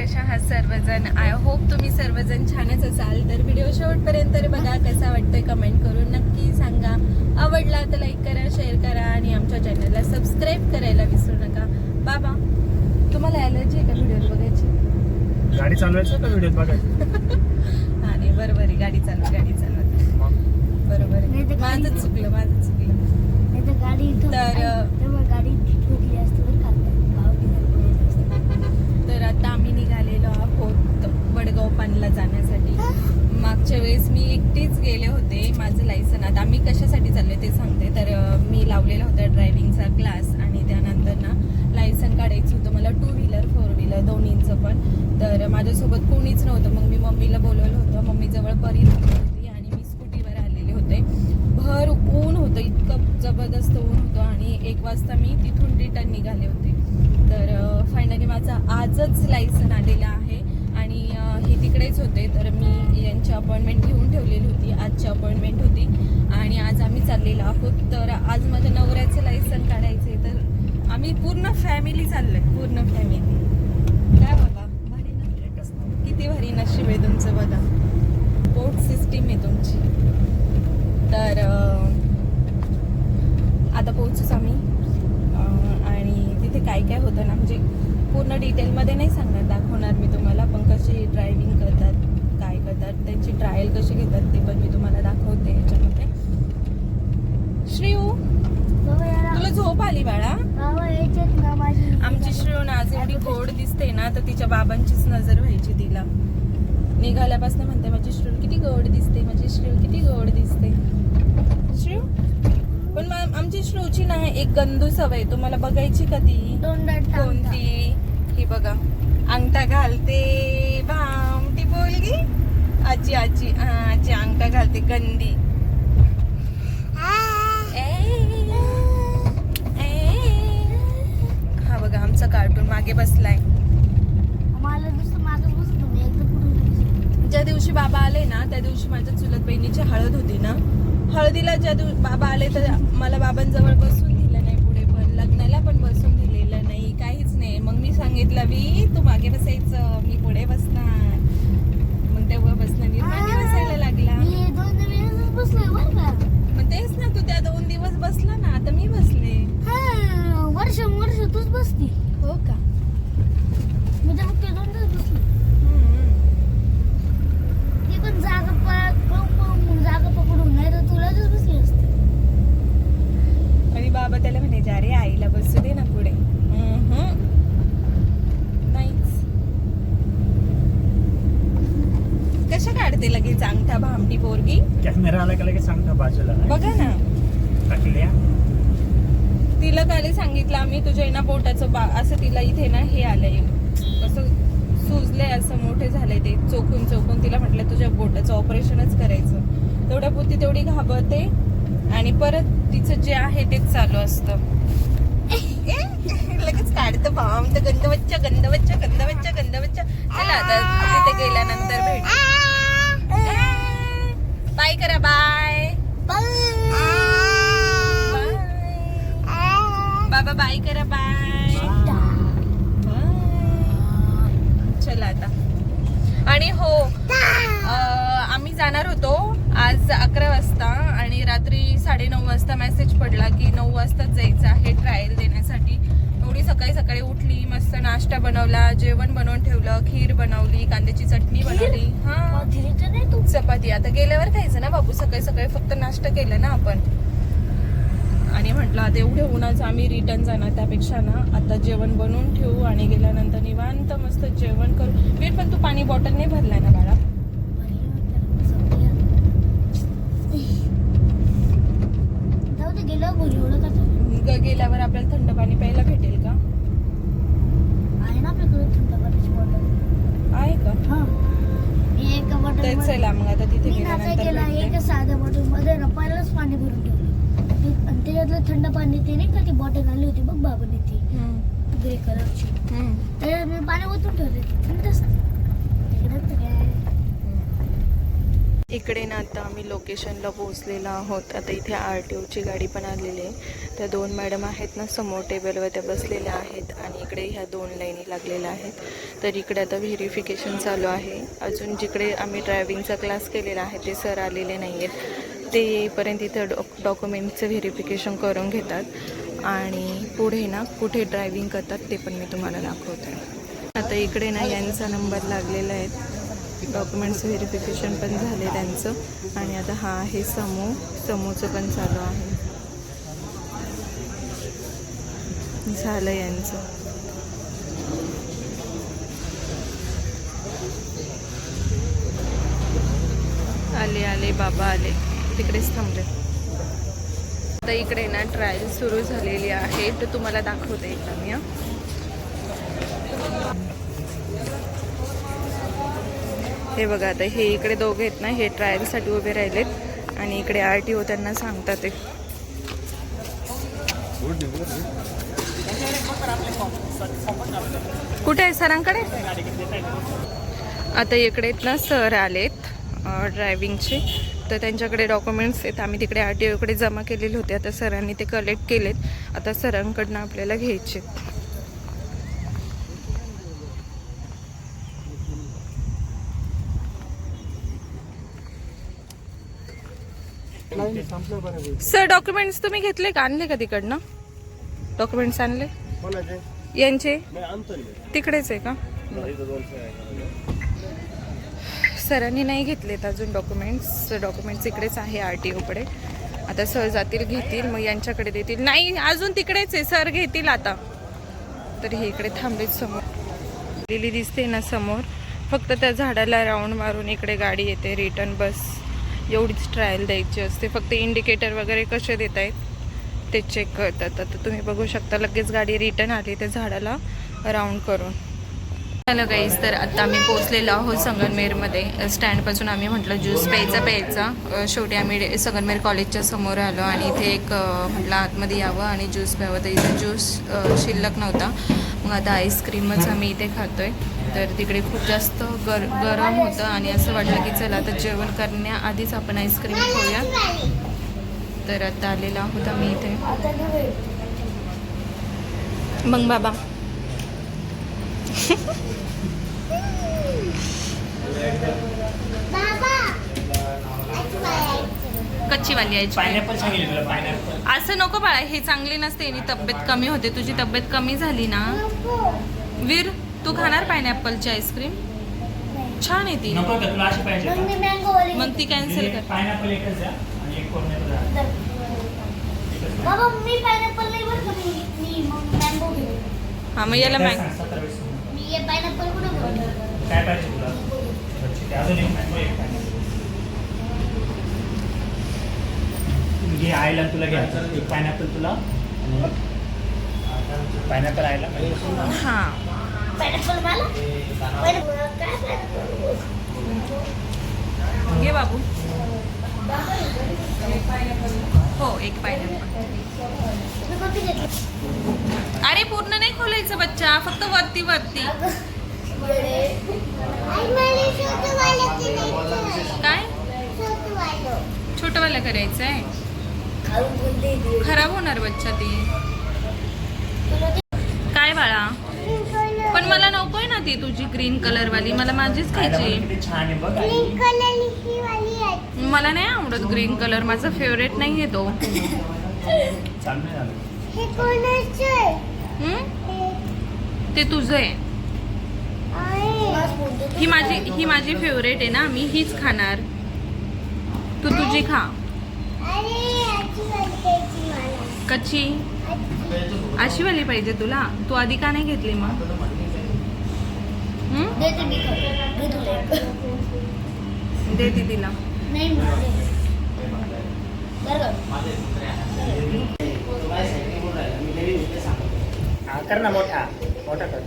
कशा आहात सर्वजण. आय होप तुम्ही सर्वजण छानच असाल. तर व्हिडिओ शेवटपर्यंत बघा, कसा वाटतोय कमेंट करून नक्की सांगा. आवडला तर लाईक करा, शेअर करा आणि आमच्या चॅनलला सबस्क्राईब करायला विसरू नका. बाबा, तुम्हाला ॲलर्जी आहे का व्हिडिओ बघायची? गाडी चालवायचं का व्हिडिओ बघायचं? आणि बरोबर आहे, गाडी चालवत बरोबर आहे. माझंच चुकलं तर आता आम्ही निघालेलो आहोत वडगाव पानला जाण्यासाठी. मागच्या वेळेस मी एकटीच गेले होते. माझं लायसन, आता आम्ही कशासाठी चालले ते सांगते. तर मी लावलेला होता ड्रायव्हिंगचा क्लास आणि त्यानंतर ना लायसन काढायचं होतं मला, 2 व्हीलर 4 व्हीलर दोन्हींचं पण. तर माझ्यासोबत कोणीच नव्हतं. मग मी मम्मीला बोलवलं होतं. मम्मीजवळ परी होती आणि मी स्कूटीवर आलेले होते. भर ऊन होतं, इतकं जबरदस्त ऊन होतं आणि 1 वाजता मी तिथून रिटर्न निघाले होते. तर फायनली माझं आजच लायसन आलेलं आहे आणि हे तिकडेच होते. तर मी यांची अपॉइंटमेंट घेऊन ठेवलेली होती. आजची अपॉइंटमेंट होती आणि आज आम्ही चाललेलो आहोत. तर आज माझ्या नवऱ्याचं लायसन काढायचं आहे. तर आम्ही पूर्ण फॅमिली चाललोय, पूर्ण फॅमिली. काय बाबा, भारी ना? किती भारी नशीब आहे तुमचं बघा. पोर्ट सिस्टीम आहे तुमची. तर आता पोहोचूच आम्ही आणि तिथे काय काय होतं ना, म्हणजे पूर्ण डिटेलमध्ये नाही सांगणार, दाखवणार मी तुम्हाला. पण कशी ड्रायव्हिंग करतात, काय करतात, त्यांची ट्रायल कशी घेतात ते पण मी तुम्हाला दाखवते ह्याच्यामध्ये. श्रेयू, तुला झोप आली बाळा? आमची श्रेयू ना आज एवढी गोड दिसते ना, तर तिच्या बाबांचीच नजर व्हायची तिला. निघाल्यापासून म्हणते माझी श्रेयू किती गोड दिसते, माझी श्रेयू किती गोड दिसते. श्रेयू पण आमची श्रेयूची ना एक गंदू सवय, तुम्हाला बघायची का ती? कोणती? ही बघा, अंगठा घालते भामटी बोलगी. आजी आजी आजी अंगठा घालते गंदी. हा बघा आमचा कार्टून मागे बसलाय. ज्या दिवशी बाबा आले ना त्या दिवशी माझ्या चुलत बहिणीची हळद होती ना. हळदीला ज्या दिवशी बाबा आले तर मला बाबांजवळ बसून दिलं नाही पुढे, पण लग्नाला पण बसून दिलेलं नाही, काहीच नाही. मग मी सांगितलं तू मागे बसायचं, मी पुढे बसणार. मग तेव्हा बसणं मी मागे बसायला लागला. मग तेच ना, तू त्या 2 दिवस बसला ना, आता मी बसले. वर्ष तूच बसती. हो का? मी तर फक्त 2 दिवस बसली. ती पण जागा पकडून नाही तर तुला बसली असते. आणि बाबा त्याला म्हणायचे अरे आईला बसू दे ना पुढे. नाहीच. कशा काढते लगेच अंगठा भामटी पोरगी. कॅमेरा आला का लगेच सांगता बाजूला बघा ना, टाकल्या. तिला काय सांगितलं आम्ही, तुझ्या ना बोटाचं असं तिला इथे ना हे आलंय, असं सुजलंय, असं मोठे झालंय ते चोखून. तिला म्हटलं तुझ्या बोटाचं ऑपरेशनच करायचं. तेवढ्या पुरती तेवढी घाबरते आणि परत तिचं जे आहे तेच चालू असतं. लगेच काढतं भाम तर गंधवच्चा. चला आता तिथे गेल्यानंतर भेट. बाय करा, बाय बाबा, बाय करा, बाय. चला आता. आणि हो, आम्ही जाणार होतो आज 11 वाजता आणि रात्री 9:30 वाजता मेसेज पडला की 9 वाजताच जायचं आहे ट्रायल देण्यासाठी. एवढी सकाळी उठली, मस्त नाश्ता बनवला, जेवण बनवून ठेवलं, खीर बनवली, कांद्याची चटणी बनवली. हा, चपाती. आता गेल्यावर खायचं ना बाबू, सकाळी फक्त नाश्ता केलं ना आपण. आणि म्हटलं आता एवढ्या उन्हाचं आम्ही रिटर्न जाणार, त्यापेक्षा ना आता जेवण बनवून ठेवू आणि गेल्यानंतर निवांत मस्त जेवण करू. वेट, पण तू पाणी बॉटल नाही भरलाय ना बाळा? गेल्यावर आपल्याला थंड पाणी प्यायला भेटेल का? आहे ना आपल्याकडे थंड पाण्याची बॉटल. आहे का? हा, चला मग आता तिथे गेल्यानंतर साध्या बॉटल मध्ये ना पहिलंच पाणी भरून ठेवलं आणि त्याच्यातलं थंड पाणी ते नाही का, ती बॉटल आली होती बघ बाबाने, ती ग्रे कलरची. त्याच्यात मी पाणी ओतून ठेवले, थंड असते. इकडे ना आता आम्ही लोकेशनला पोहोचलेलो आहोत. आता इथे RTOची गाडी पण आलेली आहे. त्या 2 मॅडम आहेत ना समोर टेबलवर त्या बसलेल्या आहेत आणि इकडे ह्या 2 लाईनी लागलेल्या आहेत. तर इकडे आता व्हेरिफिकेशन चालू आहे. अजून जिकडे आम्ही ड्रायव्हिंगचा क्लास केलेला आहे ते सर आलेले नाही आहेत. ते येईपर्यंत इथं डॉक्युमेंटचं व्हेरिफिकेशन करून घेतात आणि पुढे ना कुठे ड्रायव्हिंग करतात ते पण मी तुम्हाला दाखवते. आता इकडे ना यांचा नंबर लागलेला आहे. डॉक्युमेंट्स व्हेरिफिकेशन पण झाले त्यांचं आणि आता हा आहे समूचं पण चालू आहे. झालं यांचं. आले बाबा आले, तिकडेच थांबले. आता इकडे ना ट्रायल सुरू झालेली आहे तर तुम्हाला दाखवते एकदा मी. हे बघा आता हे इकडे दोघे आहेत ना, हे ट्रायलसाठी उभे राहिलेत आणि इकडे RTO त्यांना सांगतात ते. कुठे आहे सरांकडे? आता इकडे ना सर आलेत ड्रायव्हिंगचे, तर त्यांच्याकडे डॉक्युमेंट्स आहेत. आम्ही तिकडे RTOकडे जमा केलेले होते. आता सरांनी ते कलेक्ट केलेत. आता सरांकडनं आपल्याला घ्यायचे. सर डॉक्युमेंट्स तुम्ही घेतले का, आणले का तिकडनं? डॉक्युमेंट्स आणले यांचे? तिकडेच आहे का? सरांनी नाही घेतलेत अजून डॉक्युमेंट्स इकडेच आहे RTOकडे. आता सर जातील घेतील, मग यांच्याकडे देतील. नाही अजून तिकडेच आहे, सर घेतील आता. तर हे इकडे थांबलेत समोर. लिहिली दिसते ना समोर. फक्त त्या झाडाला राऊंड मारून इकडे गाडी येते रिटर्न बस. एवढीच ट्रायल द्यायची असते. फक्त इंडिकेटर वगैरे कसे देत आहेत ते चेक करतात. आता तुम्ही बघू शकता लगेच गाडी रिटर्न आली त्या झाडाला राऊंड करून. हॅलो गाईज, तर आता आम्ही पोहोचलेलो आहोत संगमनेरमध्ये. स्टँडपासून आम्ही म्हटलं ज्यूस प्यायचा. शेवटी आम्ही संगमनेर कॉलेजच्या समोर आलो आणि इथे एक म्हटलं आतमध्ये यावं आणि ज्यूस प्यावं. तर इथे ज्यूस शिल्लक नव्हता. मग आता आईस्क्रीमच आम्ही इथे खातोय. तर तिकडे खूप जास्त गरम होतं आणि असं वाटलं की चला आता जेवण करण्याआधीच आपण आईस्क्रीम खाऊया. तर आता आलेलो आहोत आम्ही इथे. मग बाबा कच्चीवाली आहे. पायनॅपल सांगितलं तुला, पायनॅपल. असं नको बाळा, हे चांगली नसते. आणि तब्येत कमी होते. तुझी तब्येत कमी झाली ना वीर, तू खाणार पायनॅपलची आईस्क्रीम? छान आहे ती. नको का तुला अशी पाहिजे मग का? मी मँगो वाली मग ती कॅन्सल कर. पायनॅपल एकच द्या आणि एक कॉर्नेट द्या. बाबा मी पायनॅपल नाही बरं का, मी मँगो घेऊ. हा मग याला मॅंग. मी हे पायनॅपल कुठं घेऊ? काय पाहिजे तुला? अच्छा, ते अजून एक मँगो, एक पायनॅपल. घे आईला, तुला घ्यायचं एक पायनॅपल तुला. पायनॅपल आईला. हा पायनॅपल मला पायनॅपल काय पायनॅपल? घे बाबू. हो एक पायनॅपल. मी कोणती घेतली? अरे पूर्ण नाही खोलायचं बच्चा, फक्त वरती वरती. काय छोटवाला करायचं आहे? खराब होणार बच्चा ती. काय बाळा, पण मला नकोय ना ती तुझी ग्रीन कलर वाली. मला माझीच खायची. किती छान आहे बघ आई. मला नाही आवडत ग्रीन कलर. माझा फेवरेट नाही आहे तो. चांगलं झालं. ते तुझं आहे. ही माझी फेवरेट आहे ना, मी हीच खाणार. तू तुझी खा. कच्ची अशी वाली पाहिजे तुला? तू आधी का नाही घेतली मग? दे दीदीला. नाही कर ना मोठा मोठा कर.